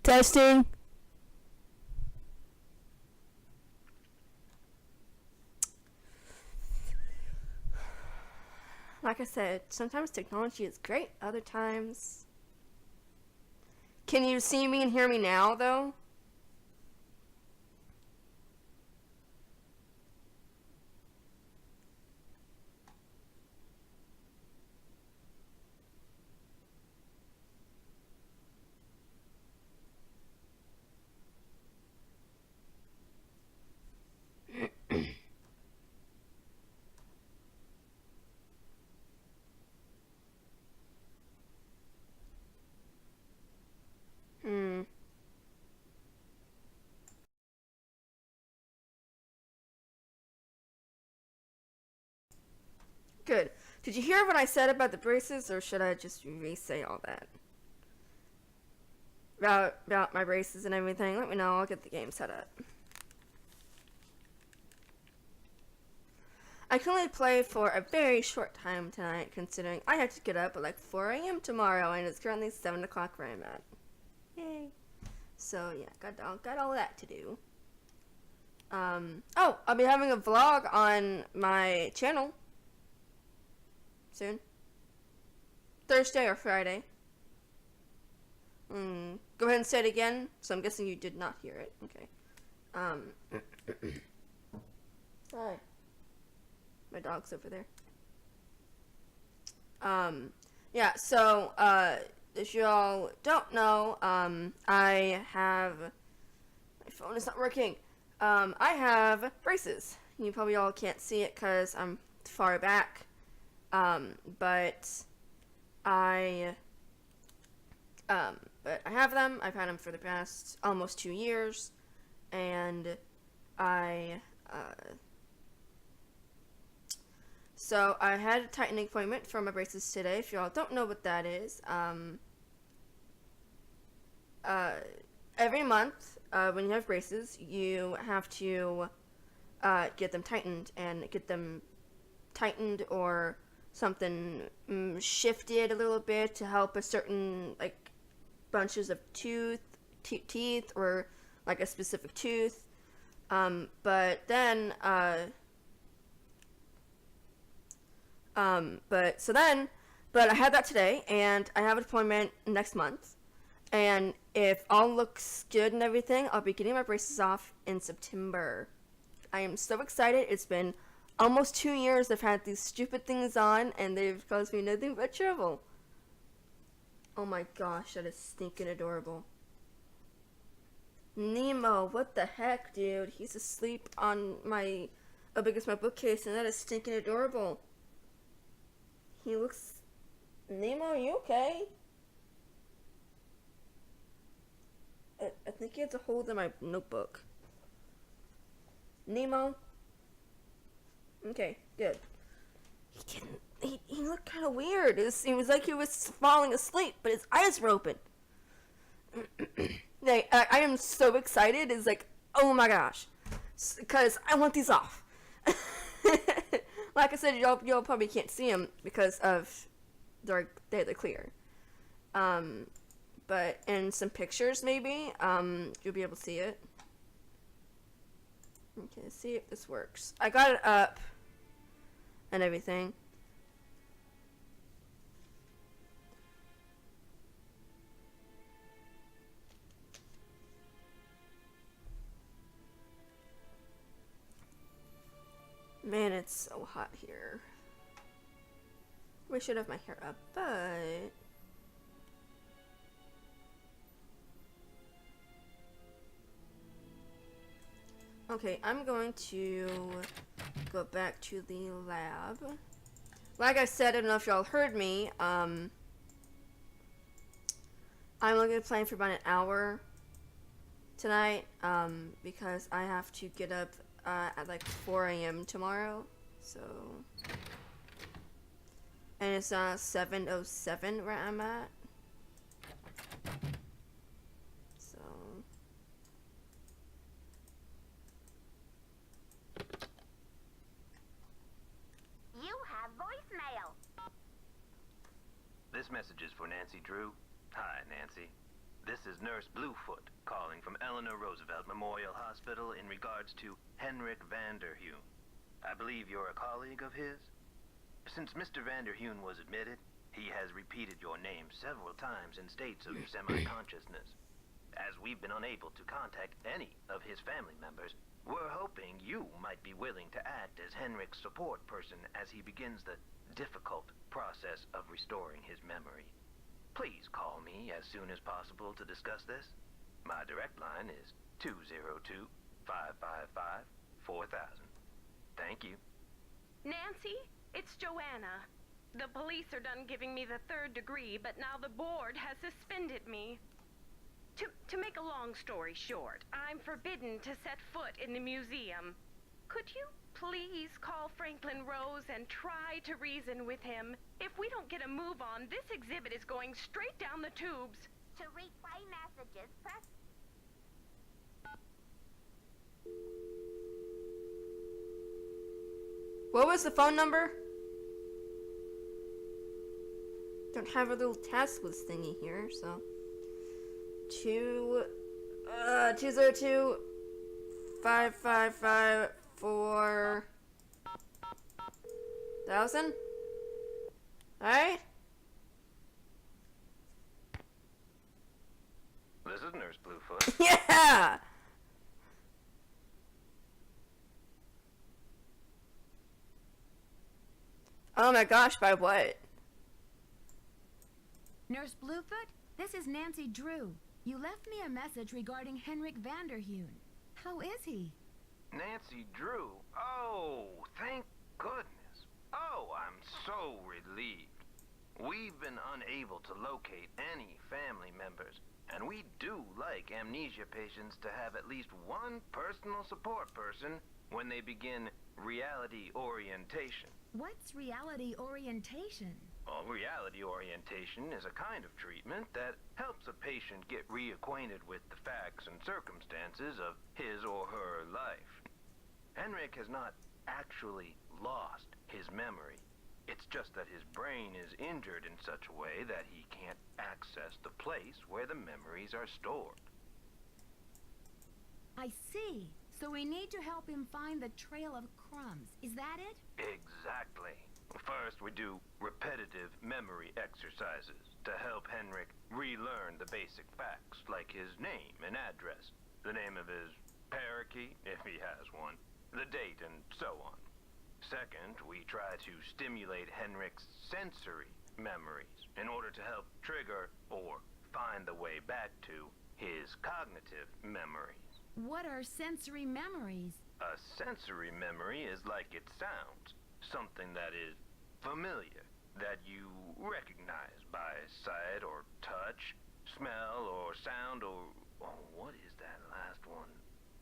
Testing. Like I said, sometimes technology is great, other times... Can you see me and hear me now, though? Good. Did you hear what I said about the braces, or should I just re-say all that? About my braces and everything? Let me know, I'll get the game set up. I can only play for a very short time tonight, considering I have to get up at like 4 a.m. tomorrow, and it's currently 7 o'clock where I'm at. Yay. So, yeah, got all that to do. Oh, I'll be having a vlog on my channel soon. Thursday or Friday. Go ahead and say it again. So I'm guessing you did not hear it. Okay. Hi. My dog's over there. Yeah, so, if y'all don't know, I have... My phone is not working. I have braces. You probably all can't see it because I'm far back. But I have them. I've had them for the past almost 2 years, and so I had a tightening appointment for my braces today. If y'all don't know what that is, every month, when you have braces, you have to, get them tightened, and get them tightened or something shifted a little bit to help a certain, like, bunches of teeth, or, like, a specific tooth, but then, but I had that today, and I have an appointment next month, and if all looks good and everything, I'll be getting my braces off in September. I am so excited. It's been almost 2 years I've had these stupid things on, and they've caused me nothing but trouble. Oh my gosh, that is stinking adorable. Nemo, what the heck, dude? He's asleep on my, up against my bookcase, and that is stinking adorable. He looks... Nemo, are you okay? I think he has a hold in my notebook. Nemo? Okay, good. He looked kind of weird. It was like he was falling asleep, but his eyes were open. I am so excited. It's like, oh my gosh. Because I want these off. Like I said, y'all probably can't see them because of they're clear. But in some pictures, maybe, you'll be able to see it. Okay, let's see if this works. I got it up and everything. Man, it's so hot here. We should have my hair up, but... Okay, I'm going to go back to the lab. Like I said, I don't know if y'all heard me, I'm only going to play for about an hour tonight, because I have to get up at like 4 a.m. tomorrow, so... And it's 7:07 where I'm at. So... You have voicemail. This message is for Nancy Drew. Hi, Nancy. This is Nurse Bluefoot calling from Eleanor Roosevelt Memorial Hospital in regards to Henrik Vanderheun. I believe you're a colleague of his? Since Mr. Vanderheun was admitted, he has repeated your name several times in states of semi-consciousness. As we've been unable to contact any of his family members, we're hoping you might be willing to act as Henrik's support person as he begins the difficult process of restoring his memory. Please call me as soon as possible to discuss this. My direct line is 202-555-4000. Thank you. Nancy, it's Joanna. The police are done giving me the 3rd degree, but now the board has suspended me. To make a long story short, I'm forbidden to set foot in the museum. Could you please call Franklin Rose and try to reason with him? If we don't get a move on, this exhibit is going straight down the tubes. To replay messages, press... What was the phone number? Don't have a little task list thingy here, so 202 555 4000. All right. This is Nurse Bluefoot. Yeah. Oh my gosh, by what? Nurse Bluefoot, this is Nancy Drew. You left me a message regarding Henrik Vanderheun. How is he? Nancy Drew? Oh, thank goodness. Oh, I'm so relieved. We've been unable to locate any family members, and we do like amnesia patients to have at least one personal support person when they begin reality orientation. What's reality orientation? Well, reality orientation is a kind of treatment that helps a patient get reacquainted with the facts and circumstances of his or her life. Henrik has not actually lost his memory. It's just that his brain is injured in such a way that he can't access the place where the memories are stored. I see. So we need to help him find the trail of crumbs. Is that it? Exactly. First, we do repetitive memory exercises to help Henrik relearn the basic facts, like his name and address, the name of his parakeet, if he has one, the date, and so on. Second, we try to stimulate Henrik's sensory memories in order to help trigger or find the way back to his cognitive memories. What are sensory memories? A sensory memory is like it sounds, something that is familiar, that you recognize by sight or touch, smell or sound or... oh, what is that last one?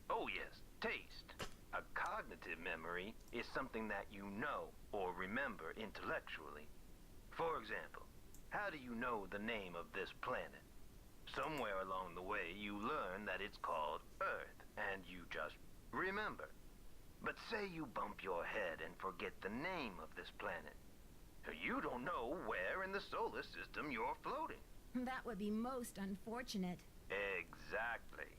Oh yes, taste. A cognitive memory is something that you know or remember intellectually. For example, how do you know the name of this planet? Somewhere along the way you learn that it's called Earth, and you just remember. But say you bump your head and forget the name of this planet. You don't know where in the solar system you're floating. That would be most unfortunate. Exactly.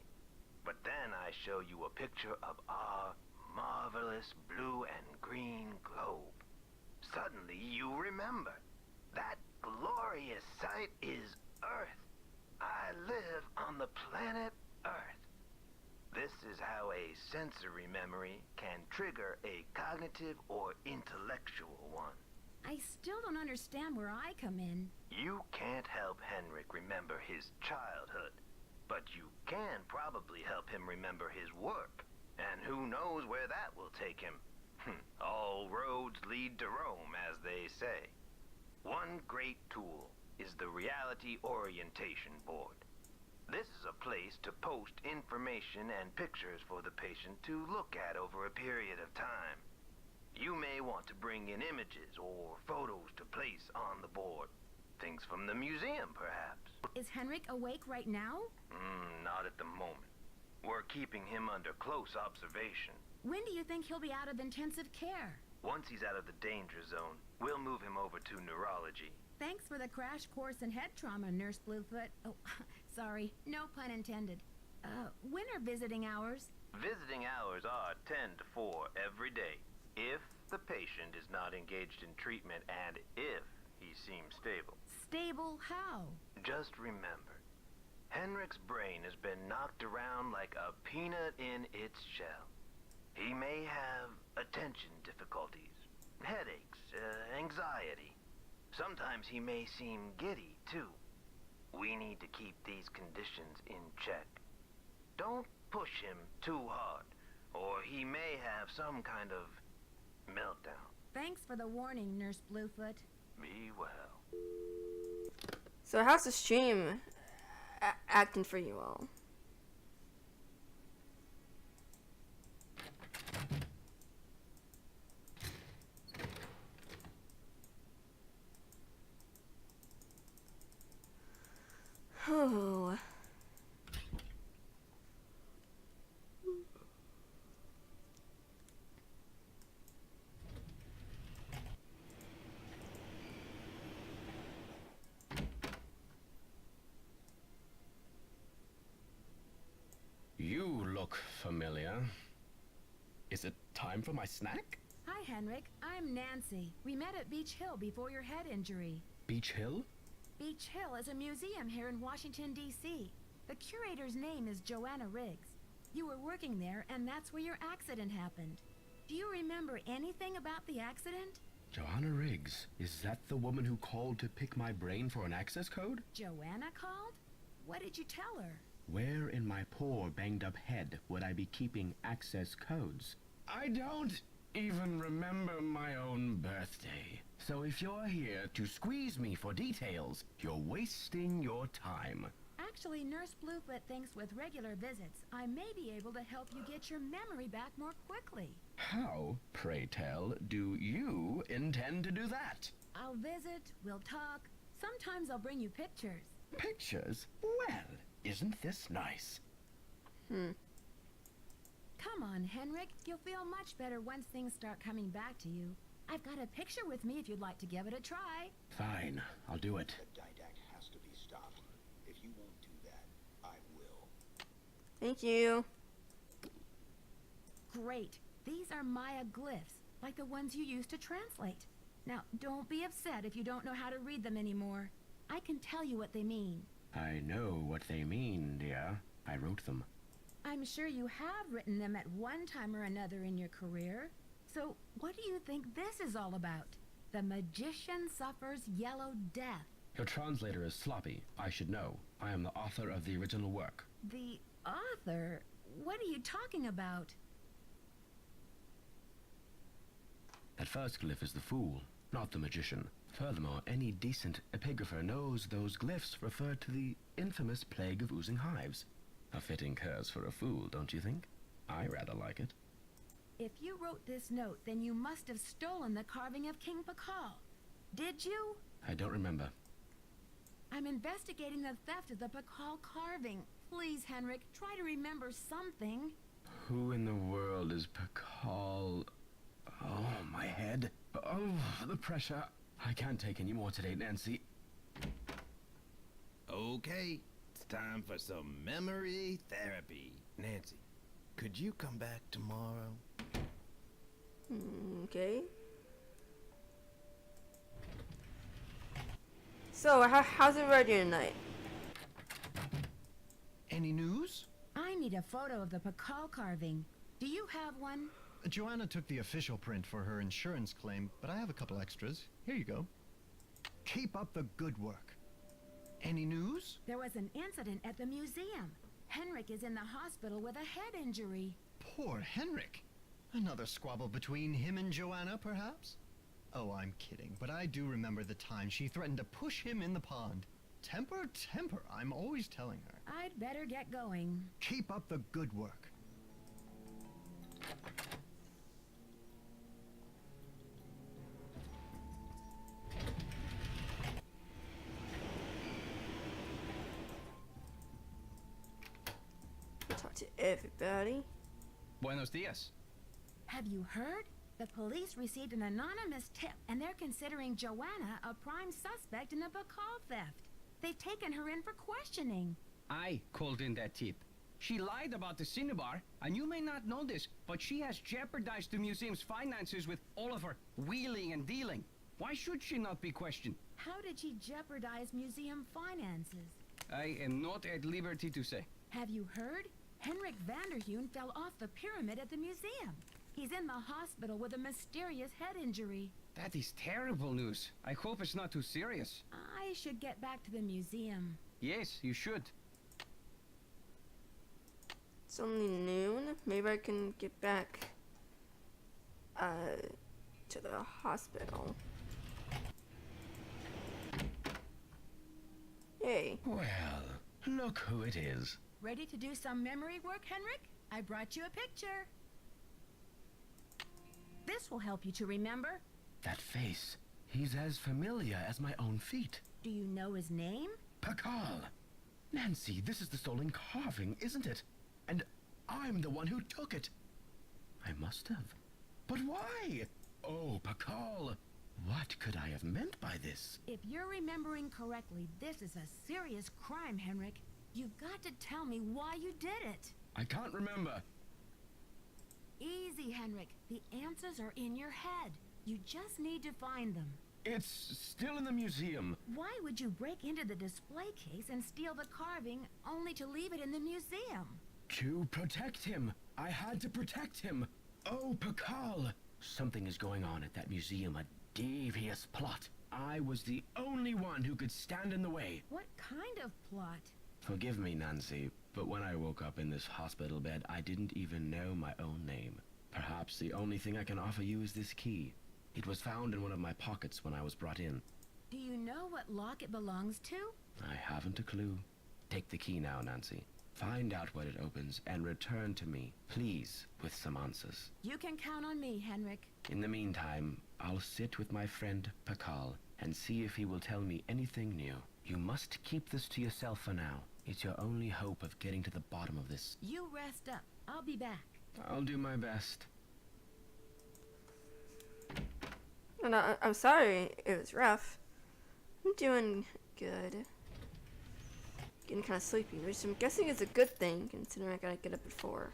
But then I show you a picture of our marvelous blue and green globe. Suddenly you remember. That glorious sight is Earth. I live on the planet Earth. This is how a sensory memory can trigger a cognitive or intellectual one. I still don't understand where I come in. You can't help Henrik remember his childhood, but you can probably help him remember his work. And who knows where that will take him. All roads lead to Rome, as they say. One great tool is the Reality Orientation Board. This is a place to post information and pictures for the patient to look at over a period of time. You may want to bring in images or photos to place on the board. Things from the museum, perhaps. Is Henrik awake right now? Not at the moment. We're keeping him under close observation. When do you think he'll be out of intensive care? Once he's out of the danger zone, we'll move him over to neurology. Thanks for the crash course in head trauma, Nurse Bluefoot. Oh, Sorry, no pun intended. When are visiting hours? Visiting hours are 10 to 4 every day, if the patient is not engaged in treatment and if he seems stable. Stable how? Just remember, Henrik's brain has been knocked around like a peanut in its shell. He may have attention difficulties, headaches, anxiety. Sometimes he may seem giddy, too. We need to keep these conditions in check. Don't push him too hard, or he may have some kind of meltdown. Thanks for the warning, Nurse Bluefoot. Be well. So how's the stream acting for you all? Oh. You look familiar. Is it time for my snack? Hi, Henrik. I'm Nancy. We met at Beach Hill before your head injury. Beach Hill? Beach Hill is a museum here in Washington, D.C. The curator's name is Joanna Riggs. You were working there, and that's where your accident happened. Do you remember anything about the accident? Joanna Riggs. Is that the woman who called to pick my brain for an access code? Joanna called? What did you tell her? Where in my poor banged-up head would I be keeping access codes? I don't even remember my own birthday. So if you're here to squeeze me for details, you're wasting your time. Actually, Nurse Bluefoot thinks with regular visits, I may be able to help you get your memory back more quickly. How, pray tell, do you intend to do that? I'll visit, we'll talk. Sometimes I'll bring you pictures. Pictures? Well, isn't this nice? Come on, Henrik. You'll feel much better once things start coming back to you. I've got a picture with me if you'd like to give it a try. Fine, I'll do it. The didact has to be stopped. If you won't do that, I will. Thank you. Great. These are Maya glyphs, like the ones you used to translate. Now, don't be upset if you don't know how to read them anymore. I can tell you what they mean. I know what they mean, dear. I wrote them. I'm sure you have written them at one time or another in your career. So, what do you think this is all about? The magician suffers yellow death. Your translator is sloppy. I should know. I am the author of the original work. The author? What are you talking about? That first glyph is the fool, not the magician. Furthermore, any decent epigrapher knows those glyphs refer to the infamous plague of oozing hives. A fitting curse for a fool, don't you think? I rather like it. If you wrote this note, then you must have stolen the carving of King Pakal. Did you? I don't remember. I'm investigating the theft of the Pakal carving. Please, Henrik, try to remember something. Who in the world is Pakal? Oh, my head. Oh, the pressure. I can't take any more today, Nancy. Okay, it's time for some memory therapy. Nancy, could you come back tomorrow? Okay. So, how's everybody doing tonight? Any news? I need a photo of the Pakal carving. Do you have one? Joanna took the official print for her insurance claim, but I have a couple extras. Here you go. Keep up the good work. Any news? There was an incident at the museum. Henrik is in the hospital with a head injury. Poor Henrik. Another squabble between him and Joanna, perhaps? Oh, I'm kidding, but I do remember the time she threatened to push him in the pond. Temper, temper, I'm always telling her. I'd better get going. Keep up the good work. Talk to everybody. Buenos dias. Have you heard? The police received an anonymous tip, and they're considering Joanna a prime suspect in the Pakal theft. They've taken her in for questioning. I called in that tip. She lied about the Cinnabar, and you may not know this, but she has jeopardized the museum's finances with all of her wheeling and dealing. Why should she not be questioned? How did she jeopardize museum finances? I am not at liberty to say. Have you heard? Henrik Vanderheun fell off the pyramid at the museum. He's in the hospital with a mysterious head injury. That is terrible news. I hope it's not too serious. I should get back to the museum. Yes, you should. It's only noon. Maybe I can get back to the hospital. Yay. Well, look who it is. Ready to do some memory work, Henrik? I brought you a picture. This will help you to remember. That face. He's as familiar as my own feet. Do you know his name? Pakal. Nancy, this is the stolen carving, isn't it? And I'm the one who took it. I must have. But why? Oh, Pakal. What could I have meant by this? If you're remembering correctly, this is a serious crime, Henrik. You've got to tell me why you did it. I can't remember. Easy, Henrik. The answers are in your head. You just need to find them. It's still in the museum. Why would you break into the display case and steal the carving only to leave it in the museum? To protect him. I had to protect him. Oh, Pakal. Something is going on at that museum, a devious plot. I was the only one who could stand in the way. What kind of plot? Forgive me, Nancy, but when I woke up in this hospital bed, I didn't even know my own name. Perhaps the only thing I can offer you is this key. It was found in one of my pockets when I was brought in. Do you know what lock it belongs to? I haven't a clue. Take the key now, Nancy. Find out what it opens and return to me, please, with some answers. You can count on me, Henrik. In the meantime, I'll sit with my friend Pakal and see if he will tell me anything new. You must keep this to yourself for now. It's your only hope of getting to the bottom of this. You rest up. I'll be back. I'll do my best. No, I'm sorry. It was rough. I'm doing good. Getting kind of sleepy, which I'm guessing is a good thing, considering I gotta get up at 4.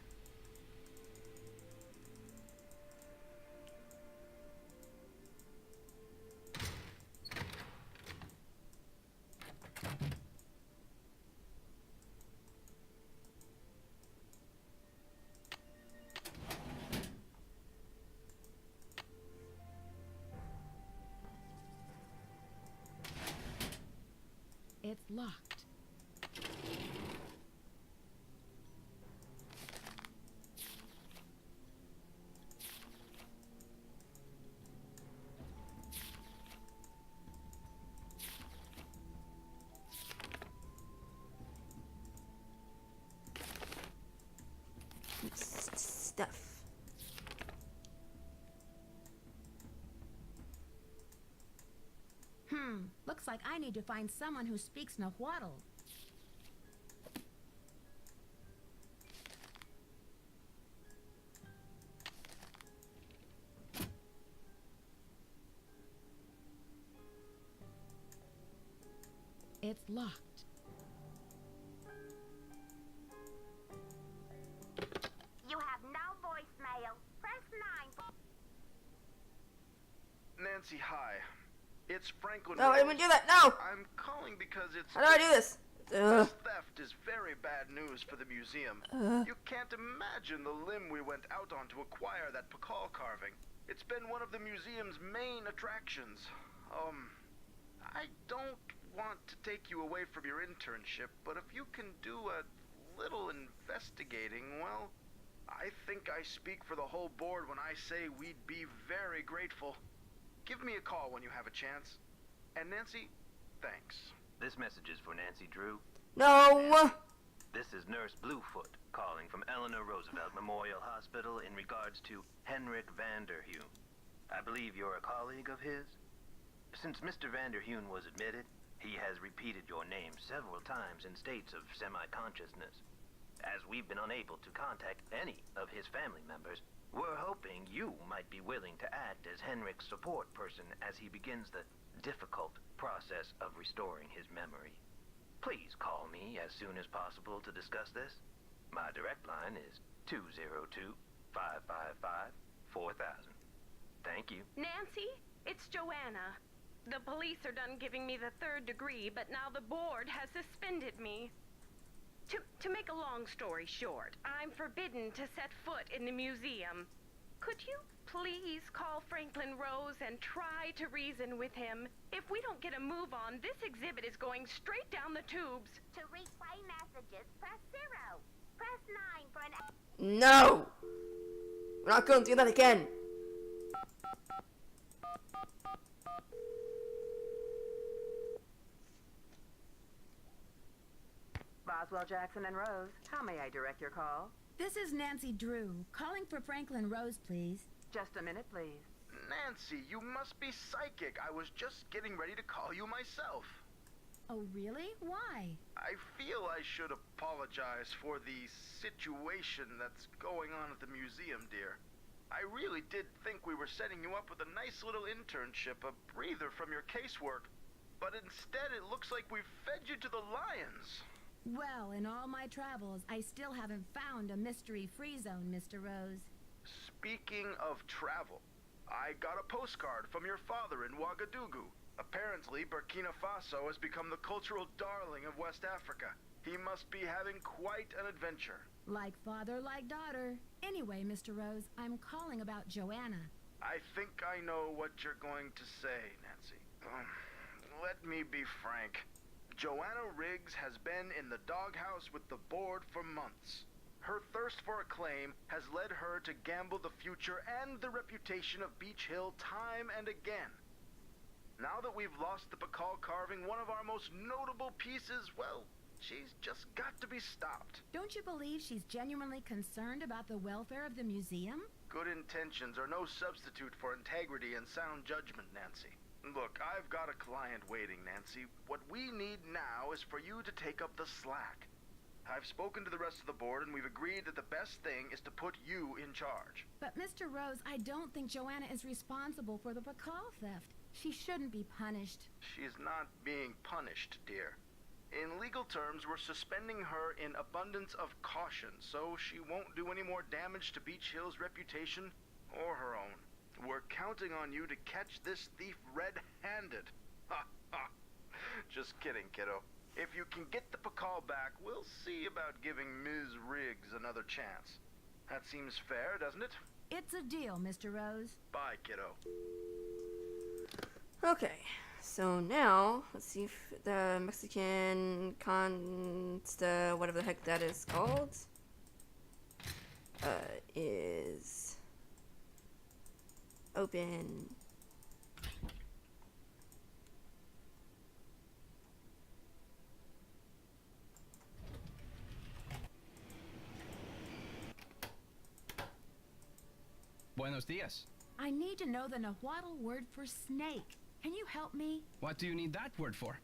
It's locked. Stuff. Looks like I need to find someone who speaks Nahuatl. It's locked. You have no voicemail. Press 9. Nancy, hi. It's Franklin. No, I didn't do that. No! I'm calling because it's... How do I do this? This theft is very bad news for the museum. You can't imagine the limb we went out on to acquire that Pakal carving. It's been one of the museum's main attractions. I don't want to take you away from your internship, but if you can do a little investigating, well, I think I speak for the whole board when I say we'd be very grateful. Give me a call when you have a chance. And Nancy, thanks. This message is for Nancy Drew. No! This is Nurse Bluefoot calling from Eleanor Roosevelt Memorial Hospital in regards to Henrik Vanderheun. I believe you're a colleague of his? Since Mr. Vanderheun was admitted, he has repeated your name several times in states of semi-consciousness. As we've been unable to contact any of his family members, we're hoping you might be willing to act as Henrik's support person as he begins the difficult process of restoring his memory. please call me as soon as possible to discuss this. My direct line is 202-555-4000. Thank you. Nancy, it's Joanna. The police are done giving me the 3rd degree, but now the board has suspended me. To make a long story short, I'm forbidden to set foot in the museum. Could you please call Franklin Rose and try to reason with him? If we don't get a move on, this exhibit is going straight down the tubes. To replay messages, press 0. Press 9 for an... No! We're not going to do that again. Boswell, Jackson, and Rose, how may I direct your call? This is Nancy Drew, calling for Franklin Rose, please. Just a minute, please. Nancy, you must be psychic. I was just getting ready to call you myself. Oh, really? Why? I feel I should apologize for the situation that's going on at the museum, dear. I really did think we were setting you up with a nice little internship, a breather from your casework. But instead, it looks like we've fed you to the lions. Well, in all my travels, I still haven't found a mystery-free zone, Mr. Rose. Speaking of travel, I got a postcard from your father in Ouagadougou. Apparently, Burkina Faso has become the cultural darling of West Africa. He must be having quite an adventure. Like father, like daughter. Anyway, Mr. Rose, I'm calling about Joanna. I think I know what you're going to say, Nancy. Let me be frank. Joanna Riggs has been in the doghouse with the board for months. Her thirst for acclaim has led her to gamble the future and the reputation of Beach Hill time and again. Now that we've lost the Bacall carving, one of our most notable pieces, well, she's just got to be stopped. Don't you believe she's genuinely concerned about the welfare of the museum? Good intentions are no substitute for integrity and sound judgment, Nancy. Look, I've got a client waiting, Nancy. What we need now is for you to take up the slack. I've spoken to the rest of the board, and we've agreed that the best thing is to put you in charge. But, Mr. Rose, I don't think Joanna is responsible for the Bacall theft. She shouldn't be punished. She's not being punished, dear. In legal terms, we're suspending her in abundance of caution, so she won't do any more damage to Beach Hill's reputation or her own. We're counting on you to catch this thief red-handed. Ha ha. Just kidding, kiddo. If you can get the Bacall back, we'll see about giving Ms. Riggs another chance. That seems fair, doesn't it? It's a deal, Mr. Rose. Bye, kiddo. Okay, so now, let's see if the Mexican whatever the heck that is called, is open. Buenos dias. I need to know the Nahuatl word for snake. Can you help me? What do you need that word for?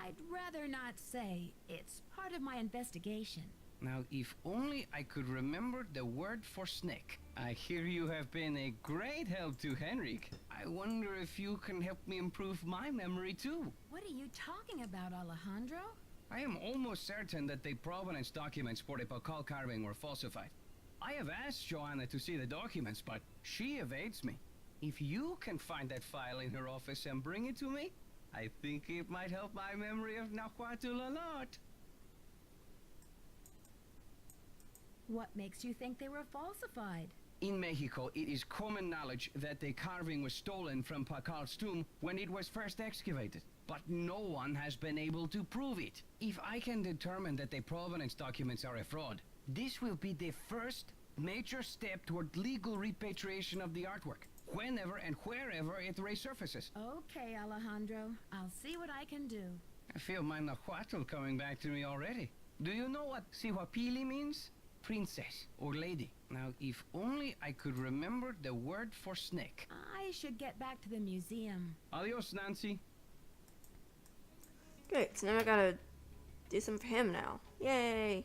I'd rather not say. It's part of my investigation. Now, if only I could remember the word for snake. I hear you have been a great help to Henrik. I wonder if you can help me improve my memory too. What are you talking about, Alejandro? I am almost certain that the provenance documents for the Bacall carving were falsified. I have asked Joanna to see the documents, but she evades me. If you can find that file in her office and bring it to me, I think it might help my memory of Nahuatl a lot. What makes you think they were falsified? In Mexico, it is common knowledge that the carving was stolen from Bacall's tomb when it was first excavated. But no one has been able to prove it. If I can determine that the provenance documents are a fraud, this will be the first major step toward legal repatriation of the artwork, whenever and wherever it resurfaces. Okay, Alejandro. I'll see what I can do. I feel my Nahuatl coming back to me already. Do you know what Sihuapili means? Princess or lady. Now, if only I could remember the word for snake. I should get back to the museum. Adios, Nancy. Great, so now I gotta do something for him now. Yay!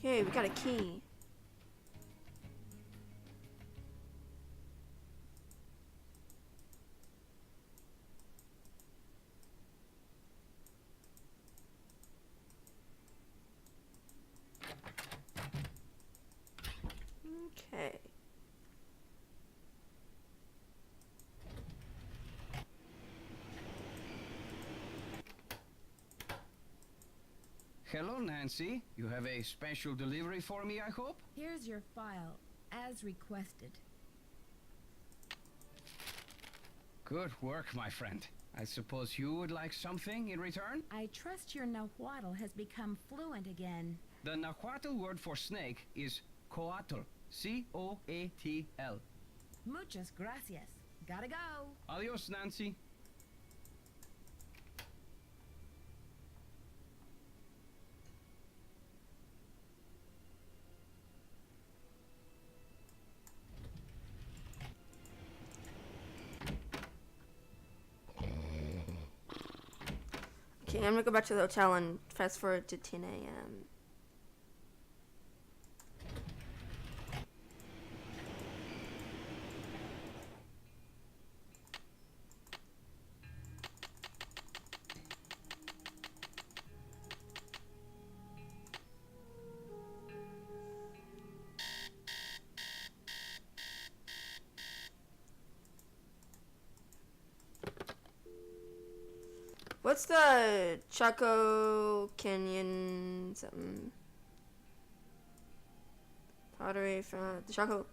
Okay, we got a key. Okay. Hello, Nancy. You have a special delivery for me, I hope? Here's your file, as requested. Good work, my friend. I suppose you would like something in return? I trust your Nahuatl has become fluent again. The Nahuatl word for snake is coatl. C-O-A-T-L. Muchas gracias. Gotta go. Adios, Nancy. Okay, I'm gonna go back to the hotel and fast forward to 10 a.m. What's the Chaco Canyon something? Pottery from the Chaco.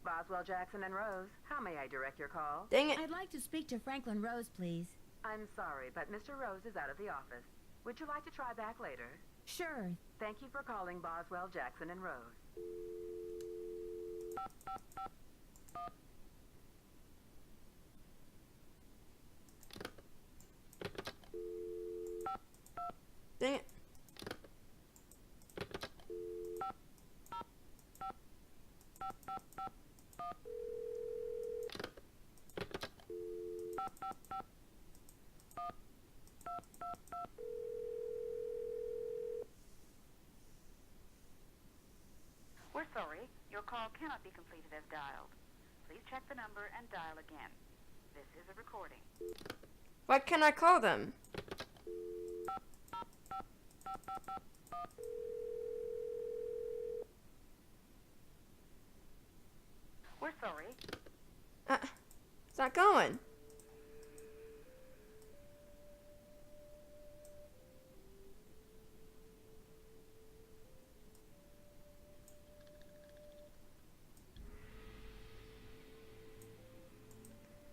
Boswell, Jackson, and Rose, how may I direct your call? Dang it. I'd like to speak to Franklin Rose, please. I'm sorry, but Mr. Rose is out of the office. Would you like to try back later? Sure. Thank you for calling Boswell, Jackson, and Rose. Dang it. We're sorry. Your call cannot be completed as dialed. Please check the number and dial again. This is a recording. Why can't I call them? We're sorry. It's not going.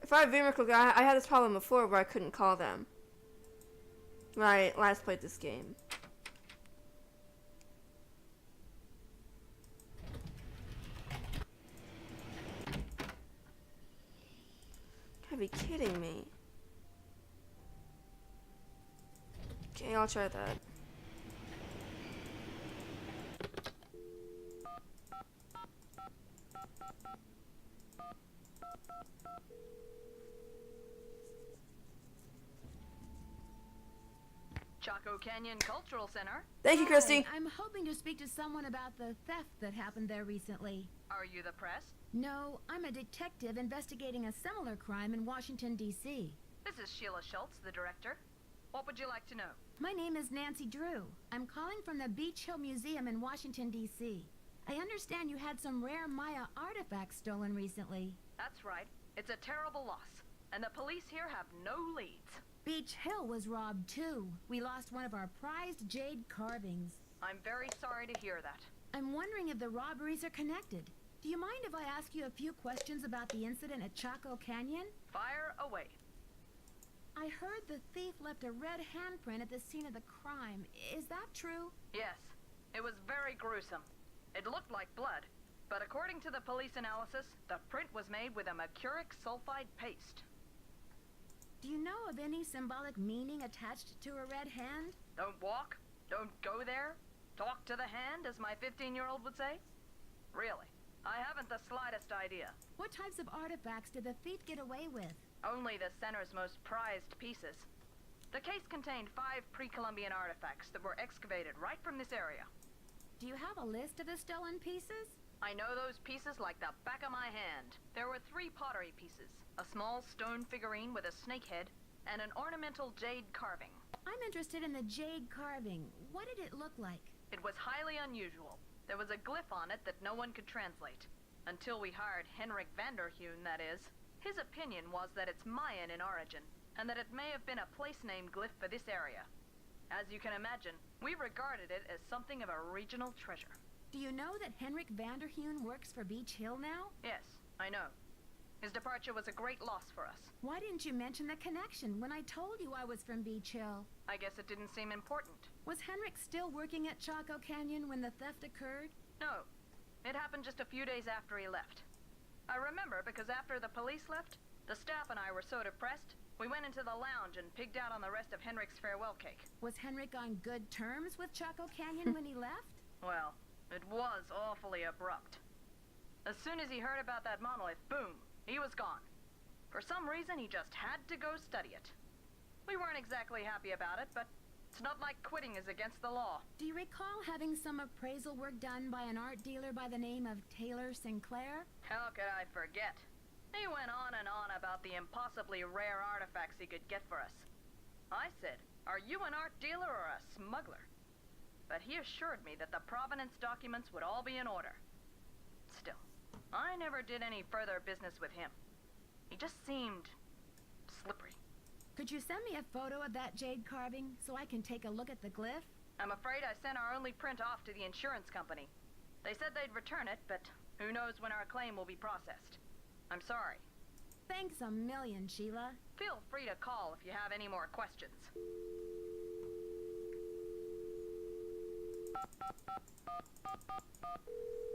If I remember correctly, I had this problem before where I couldn't call them when I last played this game. Gotta be kidding me. Okay, I'll try that. Chaco Canyon Cultural Center. Thank you, Christy. Hi, I'm hoping to speak to someone about the theft that happened there recently. Are you the press? No, I'm a detective investigating a similar crime in Washington, D.C. This is Sheila Schultz, the director. What would you like to know? My name is Nancy Drew. I'm calling from the Beach Hill Museum in Washington, D.C. I understand you had some rare Maya artifacts stolen recently. That's right. It's a terrible loss, and the police here have no leads. Beach Hill was robbed, too. We lost one of our prized jade carvings. I'm very sorry to hear that. I'm wondering if the robberies are connected. Do you mind if I ask you a few questions about the incident at Chaco Canyon? Fire away. I heard the thief left a red handprint at the scene of the crime. Is that true? Yes. It was very gruesome. It looked like blood, but according to the police analysis, the print was made with a mercuric sulfide paste. Do you know of any symbolic meaning attached to a red hand? Don't walk, don't go there, talk to the hand, as my 15-year-old would say? Really, I haven't the slightest idea. What types of artifacts did the thief get away with? Only the center's most prized pieces. The case contained 5 pre-Columbian artifacts that were excavated right from this area. Do you have a list of the stolen pieces? I know those pieces like the back of my hand. There were 3 pottery pieces, a small stone figurine with a snake head, and an ornamental jade carving. I'm interested in the jade carving. What did it look like? It was highly unusual. There was a glyph on it that no one could translate. Until we hired Henrik Vanderheun, that is. His opinion was that it's Mayan in origin, and that it may have been a place-name glyph for this area. As you can imagine, we regarded it as something of a regional treasure. Do you know that Henrik Vanderheun works for Beach Hill now? Yes, I know. His departure was a great loss for us. Why didn't you mention the connection when I told you I was from Beach Hill? I guess it didn't seem important. Was Henrik still working at Chaco Canyon when the theft occurred? No. It happened just a few days after he left. I remember because after the police left, the staff and I were so depressed, we went into the lounge and pigged out on the rest of Henrik's farewell cake. Was Henrik on good terms with Chaco Canyon when he left? Well, it was awfully abrupt. As soon as he heard about that monolith, boom, he was gone. For some reason, he just had to go study it. We weren't exactly happy about it, but it's not like quitting is against the law. Do you recall having some appraisal work done by an art dealer by the name of Taylor Sinclair? How could I forget? He went on and on about the impossibly rare artifacts he could get for us. I said, "Are you an art dealer or a smuggler?" But he assured me that the provenance documents would all be in order. Still, I never did any further business with him. He just seemed slippery. Could you send me a photo of that jade carving so I can take a look at the glyph? I'm afraid I sent our only print off to the insurance company. They said they'd return it, but who knows when our claim will be processed. I'm sorry. Thanks a million, Sheila. Feel free to call if you have any more questions.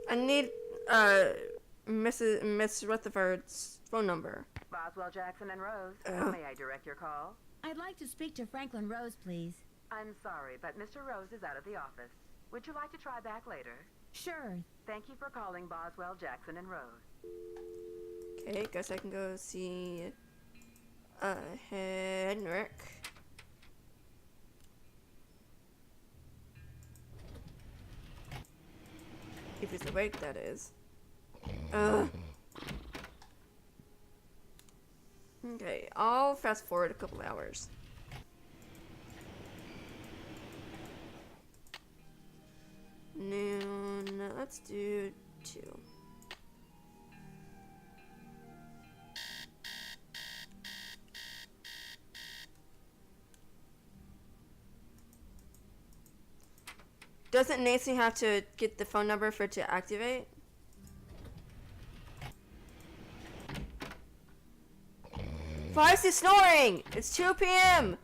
I need Miss Rutherford's phone number. Boswell, Jackson, and Rose. How may I direct your call? I'd like to speak to Franklin Rose, please. I'm sorry, but Mr. Rose is out of the office. Would you like to try back later? Sure. Thank you for calling Boswell, Jackson, and Rose. Okay, guess I can go see Henrik. If he's awake, that is. Okay, I'll fast forward a couple hours. Noon, let's do 2. Doesn't Nancy have to get the phone number for it to activate? Why is he snoring? It's 2 p.m.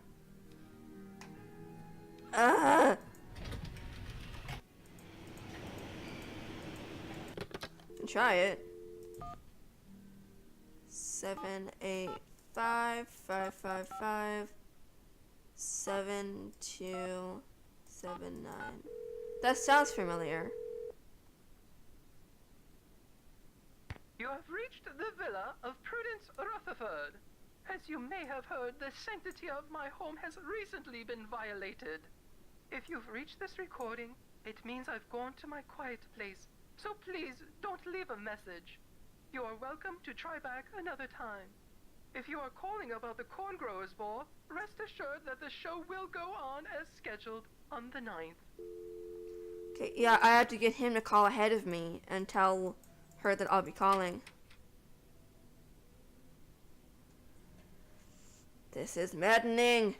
Try it. 7, 8, 5, 5, 5, 5, 7, 2, 7, 9. That sounds familiar. You have reached the villa of Prudence Rutherford. As you may have heard, the sanctity of my home has recently been violated. If you've reached this recording, it means I've gone to my quiet place. So please, don't leave a message. You are welcome to try back another time. If you are calling about the Corn Growers Ball, rest assured that the show will go on as scheduled on the 9th. Okay, yeah, I have to get him to call ahead of me and tell her that I'll be calling. This is maddening.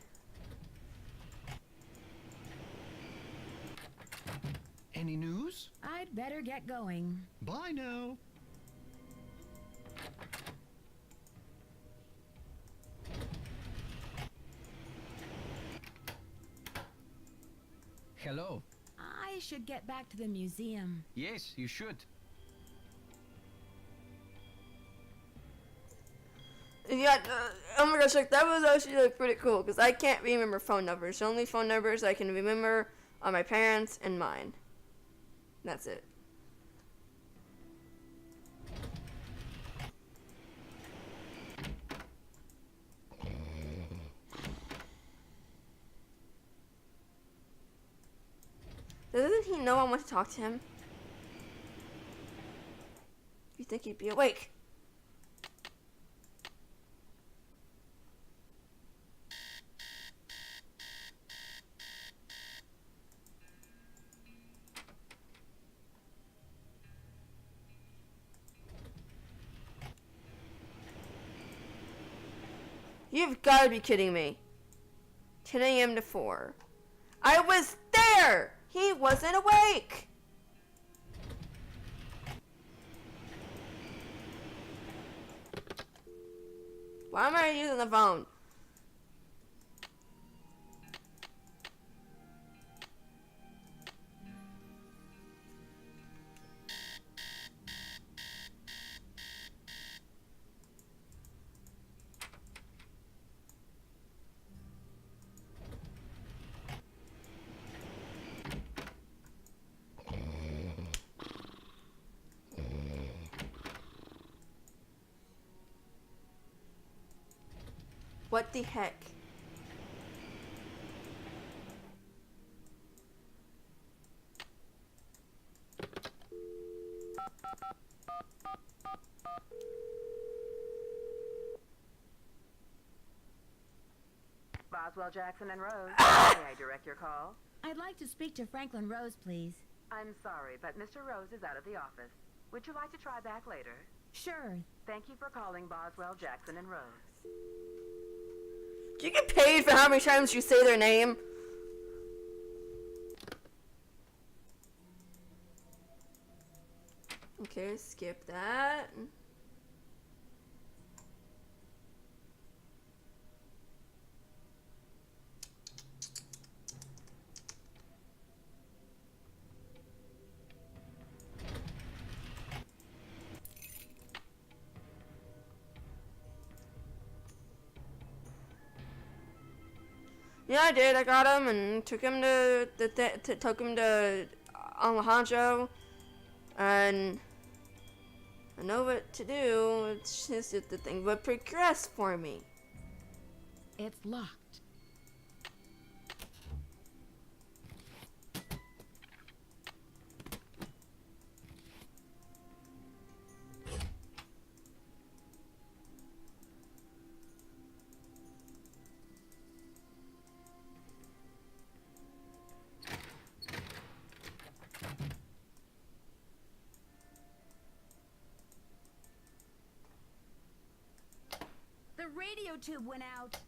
Any news? I'd better get going. Bye now. Hello. I should get back to the museum. Yes, you should. Yeah, oh my gosh, like, that was actually like pretty cool because I can't remember phone numbers. The only phone numbers I can remember are my parents and mine. That's it. Doesn't he know I want to talk to him? You think he'd be awake? You've got to be kidding me. 10 a.m. to 4. I was there! He wasn't awake! Why am I using the phone? What the heck? Boswell, Jackson, and Rose. May I direct your call? I'd like to speak to Franklin Rose, please. I'm sorry, but Mr. Rose is out of the office. Would you like to try back later? Sure. Thank you for calling Boswell, Jackson, and Rose. Do you get paid for how many times you say their name? Okay, skip that. Yeah, I did. I got him and took him to Alejandro, and I know what to do. It's just the thing, but progress for me. It's locked. The radio tube went out.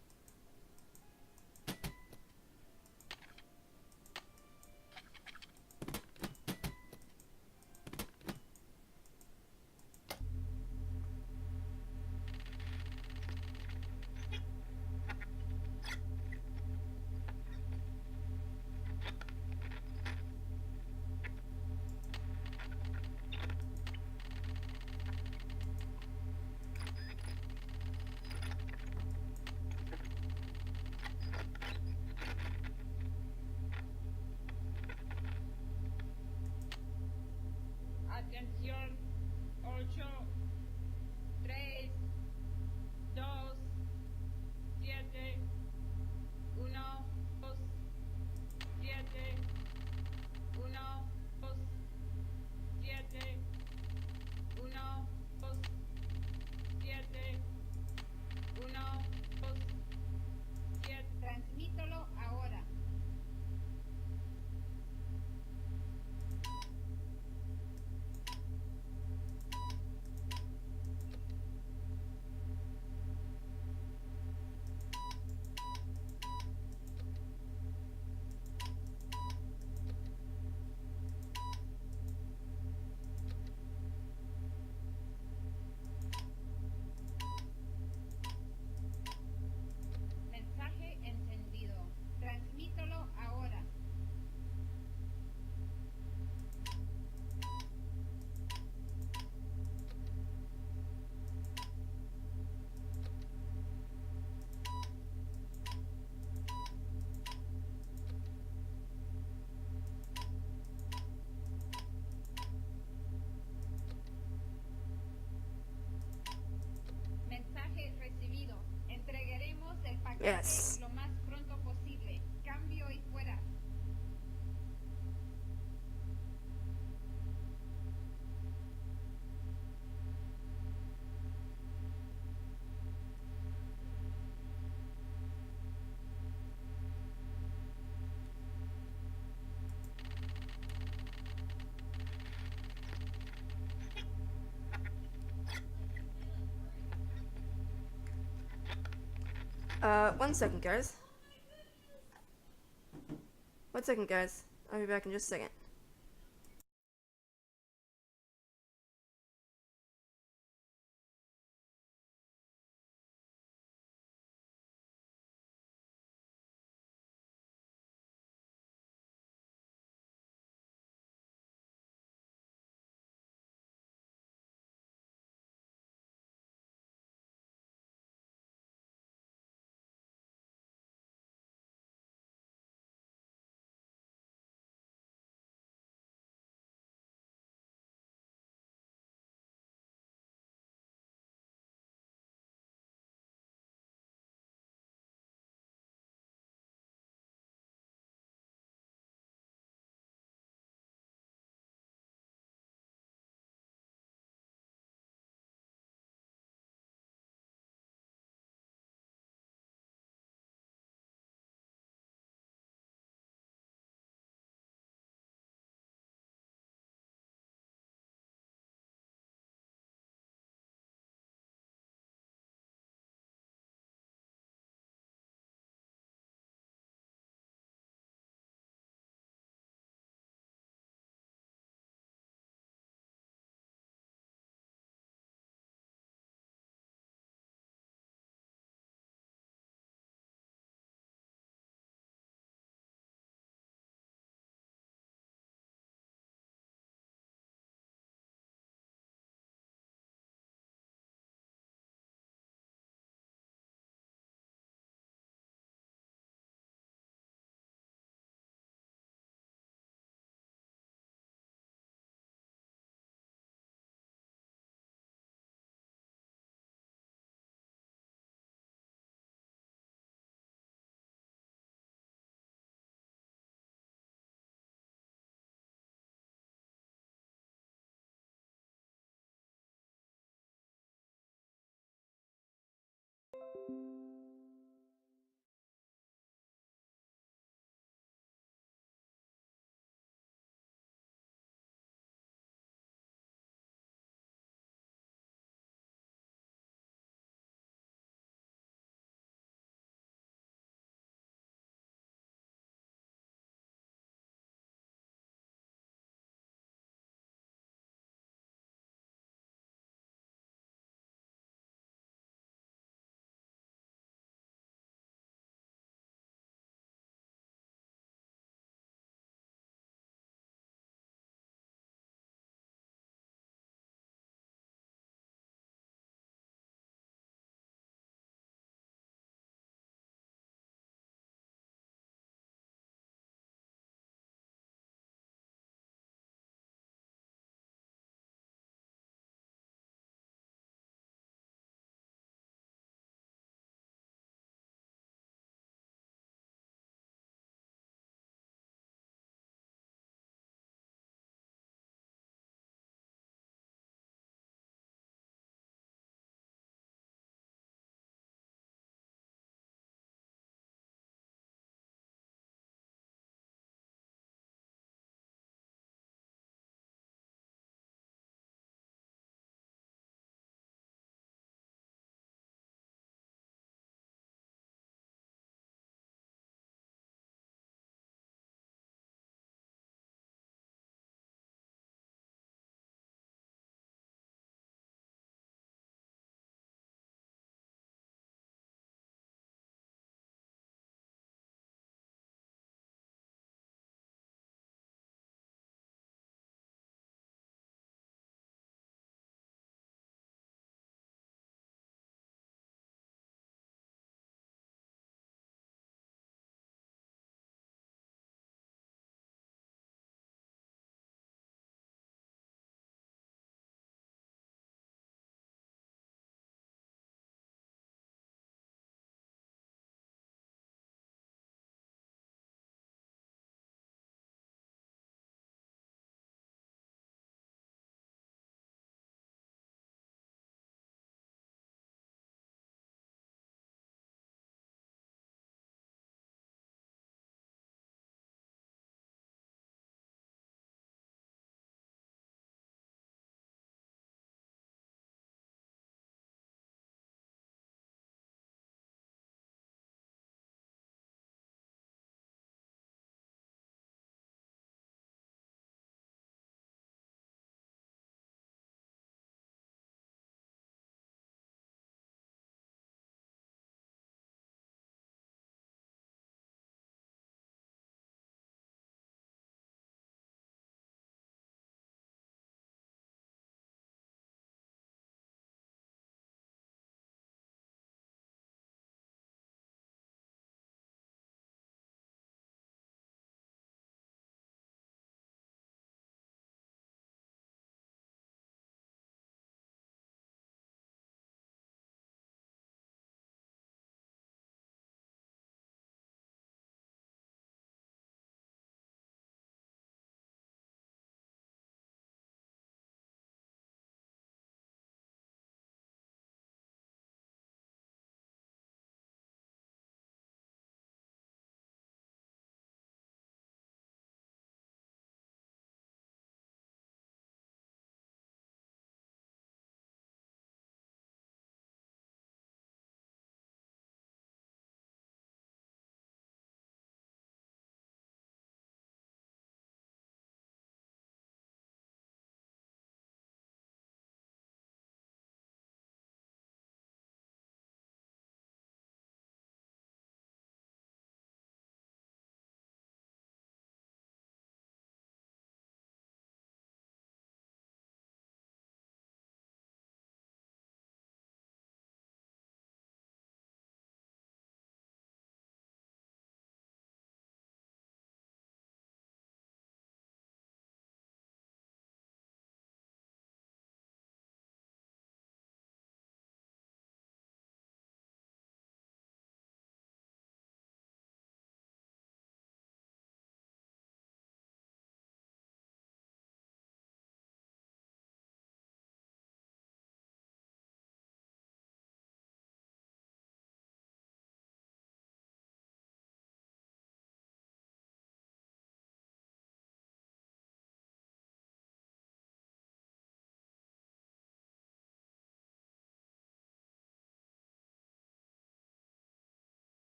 Yes. Lo más pronto posible. Cambio y fuera. One second, guys. One second, guys. I'll be back in just a second.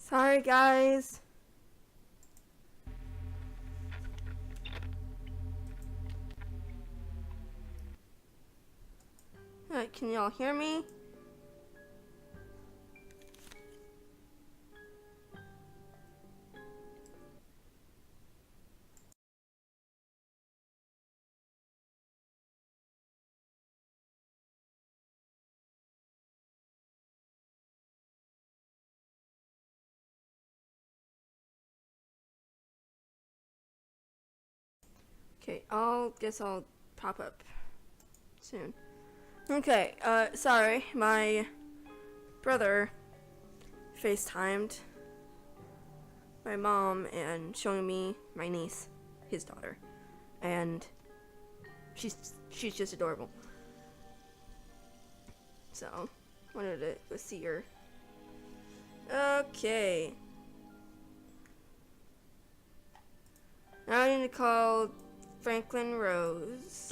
Sorry, guys. Alright, can y'all hear me? Okay, guess I'll pop up soon. Okay, sorry, my brother FaceTimed my mom and showing me my niece, his daughter, and she's just adorable. So, wanted to go see her. Okay. Now I need to call Franklin Rose.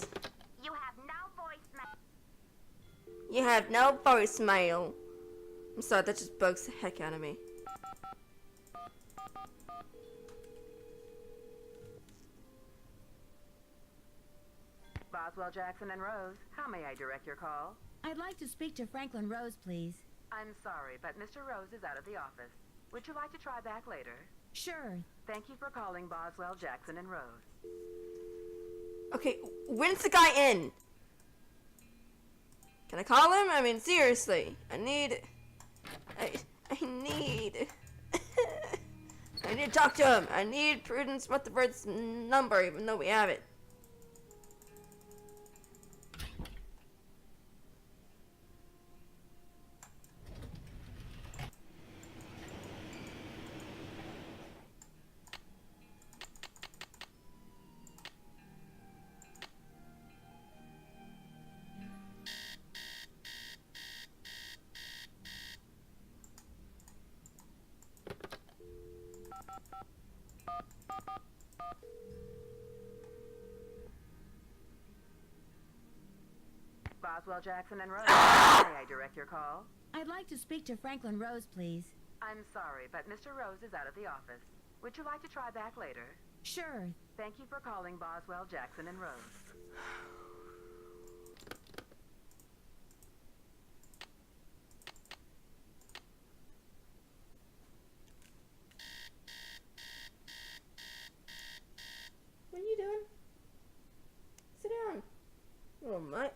You have no voicemail. You have no voicemail. I'm sorry, that just bugs the heck out of me. Boswell, Jackson, and Rose, how may I direct your call? I'd like to speak to Franklin Rose, please. I'm sorry, but Mr. Rose is out of the office. Would you like to try back later? Sure. Thank you for calling Boswell, Jackson, and Rose. Okay, when's the guy in? Can I call him? I mean, seriously. I need I need to talk to him. I need Prudence Rutherford's number, even though we have it. Boswell, Jackson, and Rose, how may I direct your call? I'd like to speak to Franklin Rose, please. I'm sorry, but Mr. Rose is out of the office. Would you like to try back later? Sure. Thank you for calling Boswell, Jackson, and Rose. What are you doing? Sit down. Little mutt.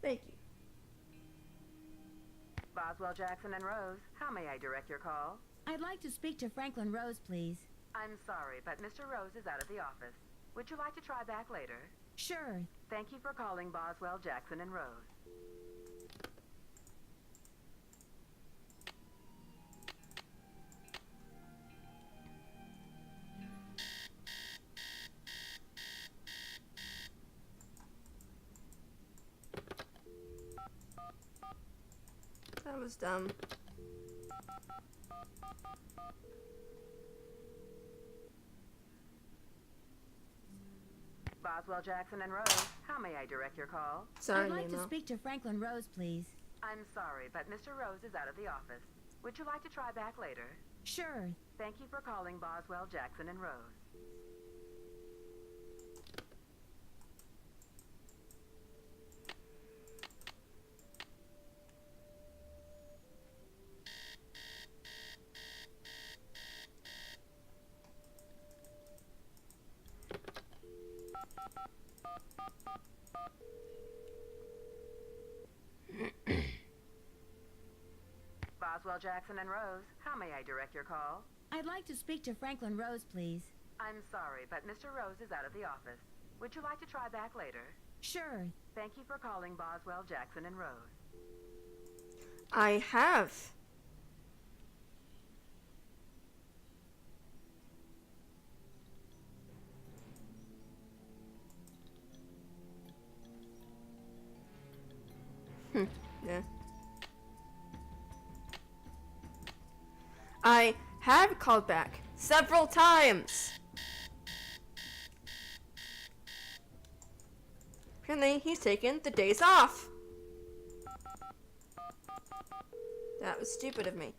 Thank you. Boswell, Jackson, and Rose, how may I direct your call? I'd like to speak to Franklin Rose, please. I'm sorry, but Mr. Rose is out of the office. Would you like to try back later? Sure. Thank you for calling Boswell, Jackson, and Rose. That was dumb. Boswell, Jackson, and Rose, how may I direct your call? Sorry, I'd like to Nemo. speak to Franklin Rose, please. I'm sorry, but Mr. Rose is out of the office. Would you like to try back later? Sure. Thank you for calling Boswell, Jackson, and Rose. Boswell, Jackson, and Rose, how may I direct your call? I'd like to speak to Franklin Rose, please. I'm sorry, but Mr. Rose is out of the office. Would you like to try back later? Sure. Thank you for calling Boswell, Jackson, and Rose. I have. Yeah. I have called back several times. Apparently, he's taken the days off. That was stupid of me.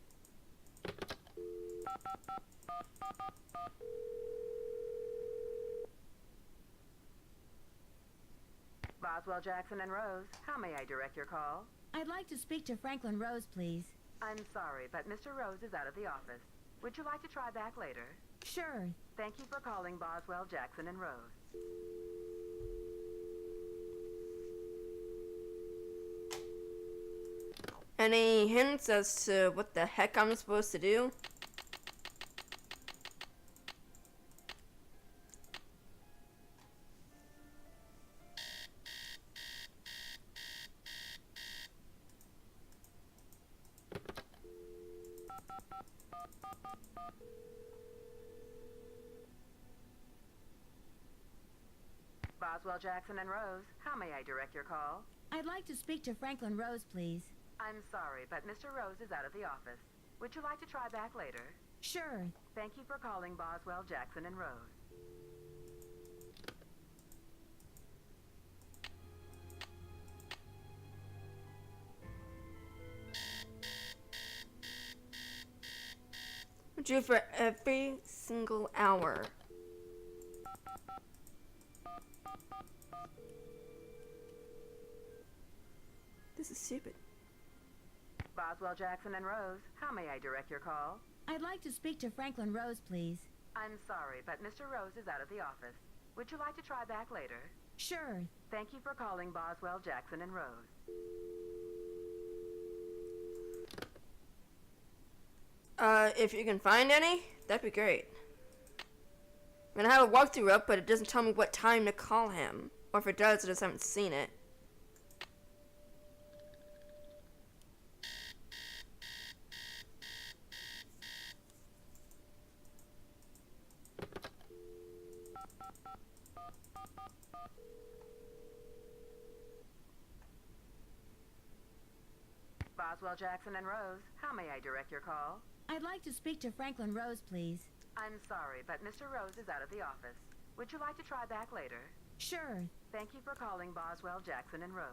Boswell, Jackson, and Rose, how may I direct your call? I'd like to speak to Franklin Rose, please. I'm sorry, but Mr. Rose is out of the office. Would you like to try back later? Sure. Thank you for calling Boswell, Jackson, and Rose. Any hints as to what the heck I'm supposed to do? Boswell, Jackson, and Rose, how may I direct your call? I'd like to speak to Franklin Rose, please. I'm sorry, but Mr. Rose is out of the office. Would you like to try back later? Sure. Thank you for calling Boswell, Jackson, and Rose. Do for every single hour. This is stupid. Boswell, Jackson, and Rose, how may I direct your call? I'd like to speak to Franklin Rose, please. I'm sorry, but Mr. Rose is out of the office. Would you like to try back later? Sure. Thank you for calling Boswell, Jackson, and Rose. If you can find any, that'd be great. I mean, I have a walkthrough up, but it doesn't tell me what time to call him. Or if it does, I just haven't seen it. Boswell, Jackson, and Rose, how may I direct your call? I'd like to speak to Franklin Rose, please. I'm sorry, but Mr. Rose is out of the office. Would you like to try back later? Sure. Thank you for calling Boswell, Jackson, and Rose.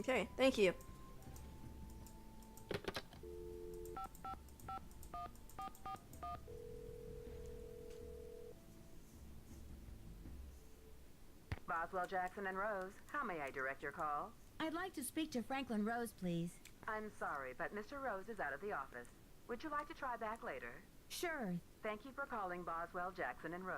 Okay, thank you. Boswell, Jackson, and Rose, how may I direct your call? I'd like to speak to Franklin Rose, please. I'm sorry, but Mr. Rose is out of the office. Would you like to try back later? Sure. Thank you for calling Boswell, Jackson, and Rose.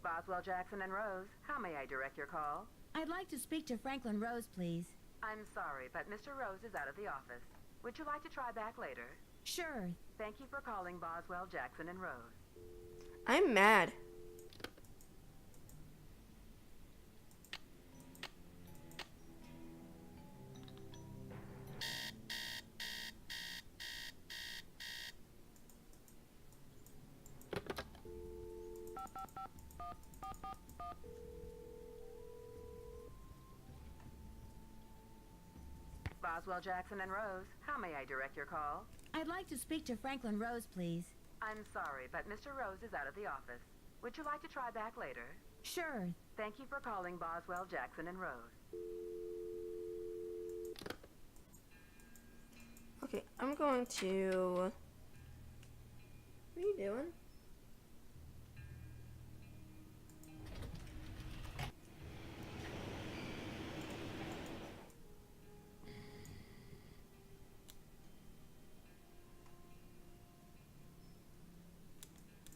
Boswell, Jackson, and Rose, how may I direct your call? I'd like to speak to Franklin Rose, please. I'm sorry, but Mr. Rose is out of the office. Would you like to try back later? Sure. Thank you for calling Boswell, Jackson, and Rose. I'm mad. Boswell, Jackson, and Rose, how may I direct your call? I'd like to speak to Franklin Rose, please. I'm sorry, but Mr. Rose is out of the office. Would you like to try back later? Sure. Thank you for calling Boswell, Jackson, and Rose. Okay, I'm going to... What are you doing?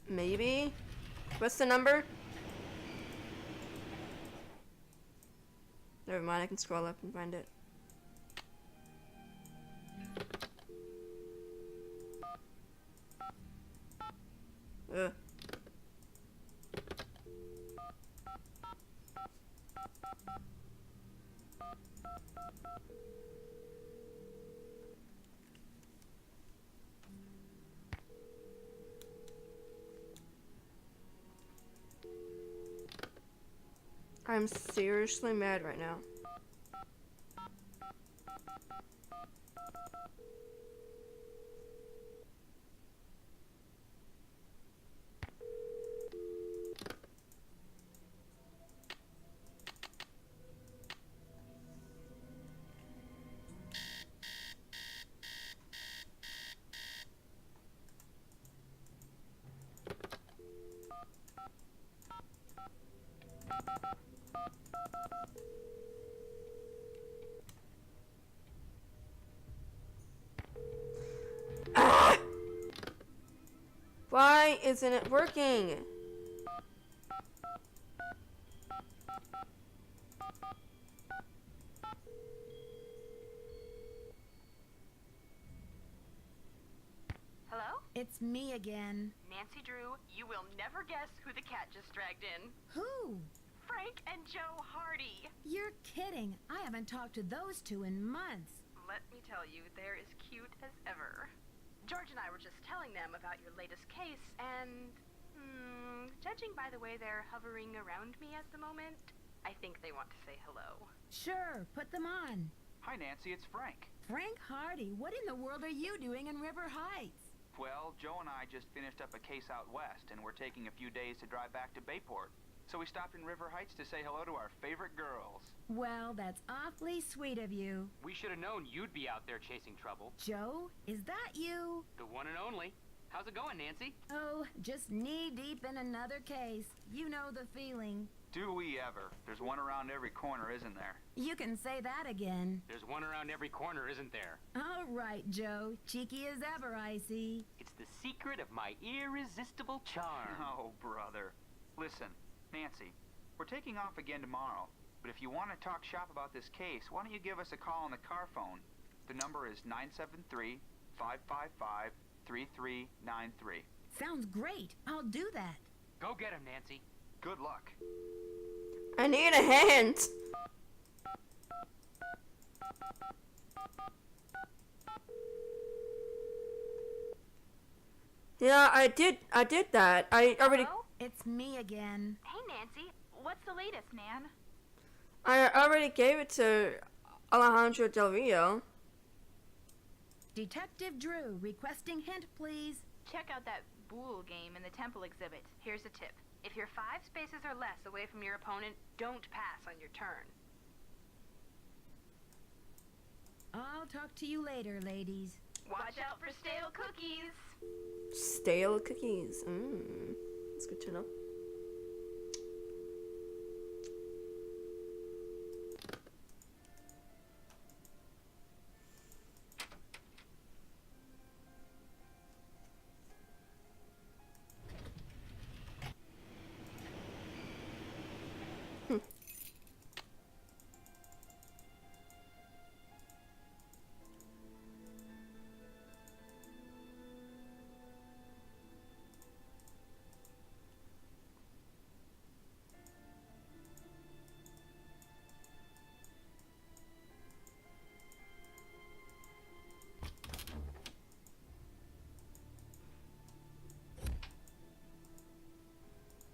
Maybe? What's the number? Never mind, I can scroll up and find it. Ugh. I'm seriously mad right now. Ah! Why isn't it working? Hello? It's me again. Nancy Drew, you will never guess who the cat just dragged in. Who? Frank and Joe Hardy. You're kidding. I haven't talked to those two in months. Let me tell you, they're as cute as ever. George and I were just telling them about your latest case, and judging by the way they're hovering around me at the moment, I think they want to say hello. Sure, put them on. Hi, Nancy, it's Frank. Frank Hardy, what in the world are you doing in River Heights? Well, Joe and I just finished up a case out west, and we're taking a few days to drive back to Bayport. So we stopped in River Heights to say hello to our favorite girls. Well, that's awfully sweet of you. We should have known you'd be out there chasing trouble. Joe, is that you? The one and only. How's it going, Nancy? Oh, just knee-deep in another case. You know the feeling. Do we ever? There's one around every corner, isn't there? You can say that again. There's one around every corner, isn't there? All right, Joe. Cheeky as ever, I see. It's the secret of my irresistible charm. Oh, brother. Listen, Nancy, we're taking off again tomorrow, but if you want to talk shop about this case, why don't you give us a call on the car phone? The number is 973-555-3393. Sounds great. I'll do that. Go get him, Nancy. Good luck. I need a hand. Yeah, I did that. I already... Hello? It's me again. Hey, Nancy. What's the latest, Nan? I already gave it to Alejandro Del Rio. Detective Drew, requesting hint, please. Check out that Boole game in the temple exhibit. Here's a tip. If you're 5 spaces or less away from your opponent, don't pass on your turn. I'll talk to you later, ladies. Watch out for stale cookies. Stale cookies. That's good to know.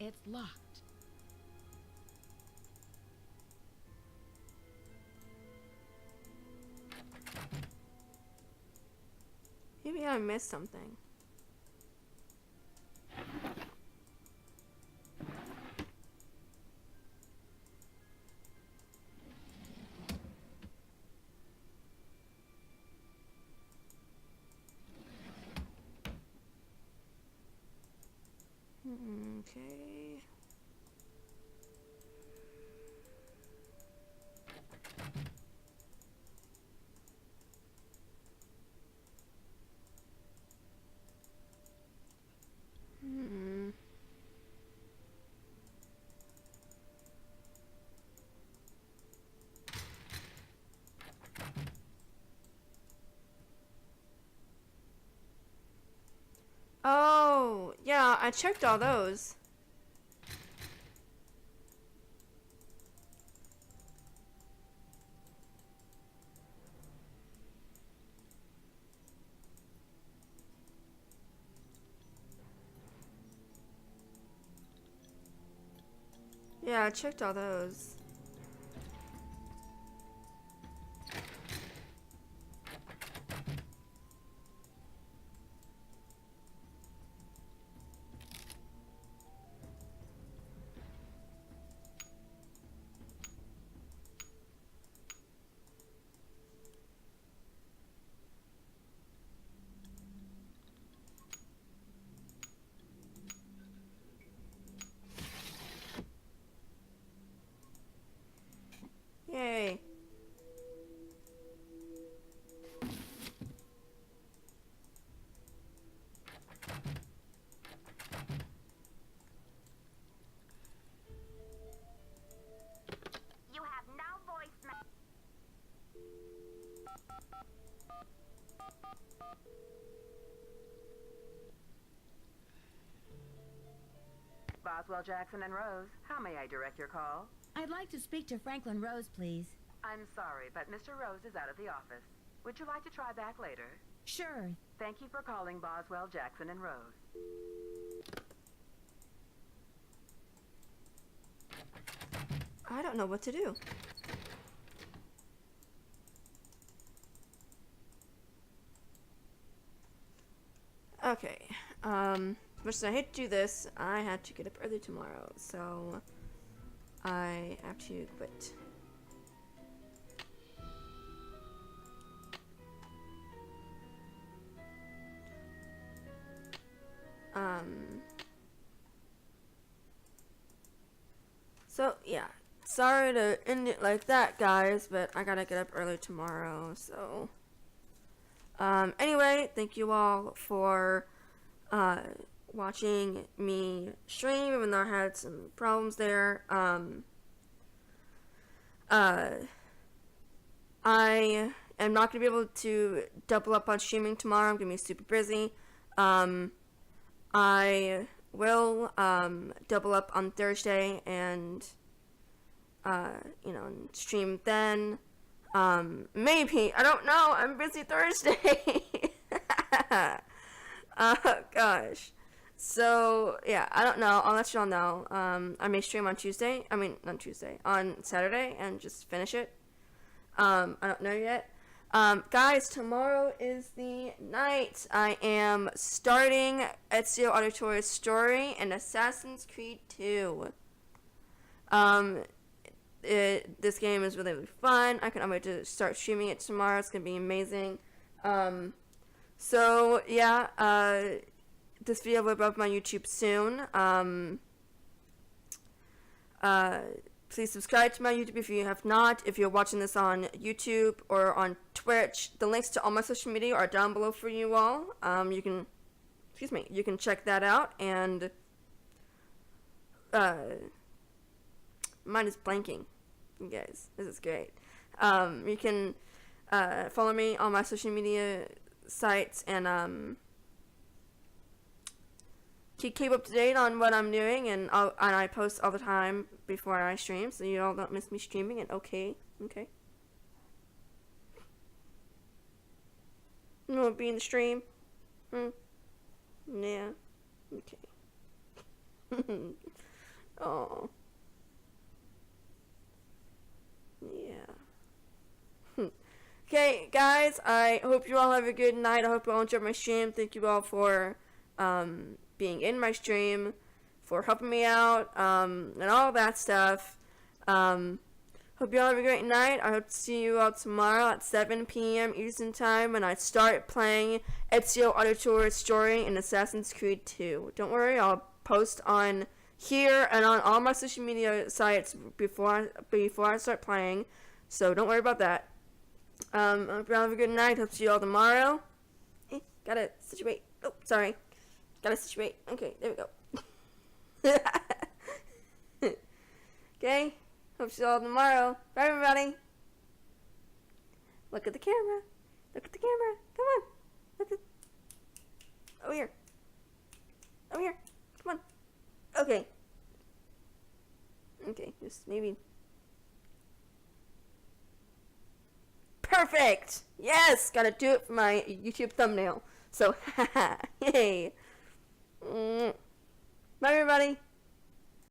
It's locked. Maybe I missed something. Okay. I checked all those. Yeah, I checked all those. Yay. You have no voicemail. Boswell, Jackson, and Rose, how may I direct your call? I'd like to speak to Franklin Rose, please. I'm sorry, but Mr. Rose is out of the office. Would you like to try back later? Sure. Thank you for calling Boswell, Jackson, and Rose. I don't know what to do. Okay. Much as I hate to do this, I had to get up early tomorrow, so I have to quit. So yeah, sorry to end it like that, guys, but I gotta get up early tomorrow, so anyway, thank you all for watching me stream, even though I had some problems there. I am not gonna be able to double up on streaming tomorrow. I'm gonna be super busy. I will double up on Thursday and you know, stream then. Maybe, I don't know, I'm busy Thursday. Gosh. So yeah, I don't know, I'll let y'all know. I may stream on Tuesday, not Tuesday, on Saturday and just finish it. I don't know yet. Guys, tomorrow is the night. I am starting Ezio Auditore's story in Assassin's Creed 2. This game is really, really fun. I can't wait to start streaming it tomorrow. It's gonna be amazing. So yeah, this video will be up on my YouTube soon. Please subscribe to my YouTube if you have not. If you're watching this on YouTube or on Twitch, the links to all my social media are down below for you all. You can check that out. And mine is blanking, you guys. This is great. You can follow me on my social media sites and keep up to date on what I'm doing, and I post all the time before I stream, so you all don't miss me streaming. And okay. You want to be in the stream? Yeah. Okay. Oh. Yeah. Okay, guys, I hope you all have a good night. I hope you all enjoyed my stream. Thank you all for being in my stream, for helping me out, and all that stuff. Hope you all have a great night. I hope to see you all tomorrow at 7 p.m. Eastern Time when I start playing Ezio Auditore's story in Assassin's Creed 2. Don't worry, I'll post on here and on all my social media sites before I start playing, so don't worry about that. I hope you all have a good night. Hope to see you all tomorrow. Gotta situate. Oh, sorry. Gotta situate. Okay, there we go. Okay. Hope to see you all tomorrow. Bye, everybody. Look at the camera. Look at the camera. Come on. Look at. Over here. Over here. Come on. Okay. Okay, just maybe. Perfect! Yes! Gotta do it for my YouTube thumbnail. So, haha, yay. Bye, everybody.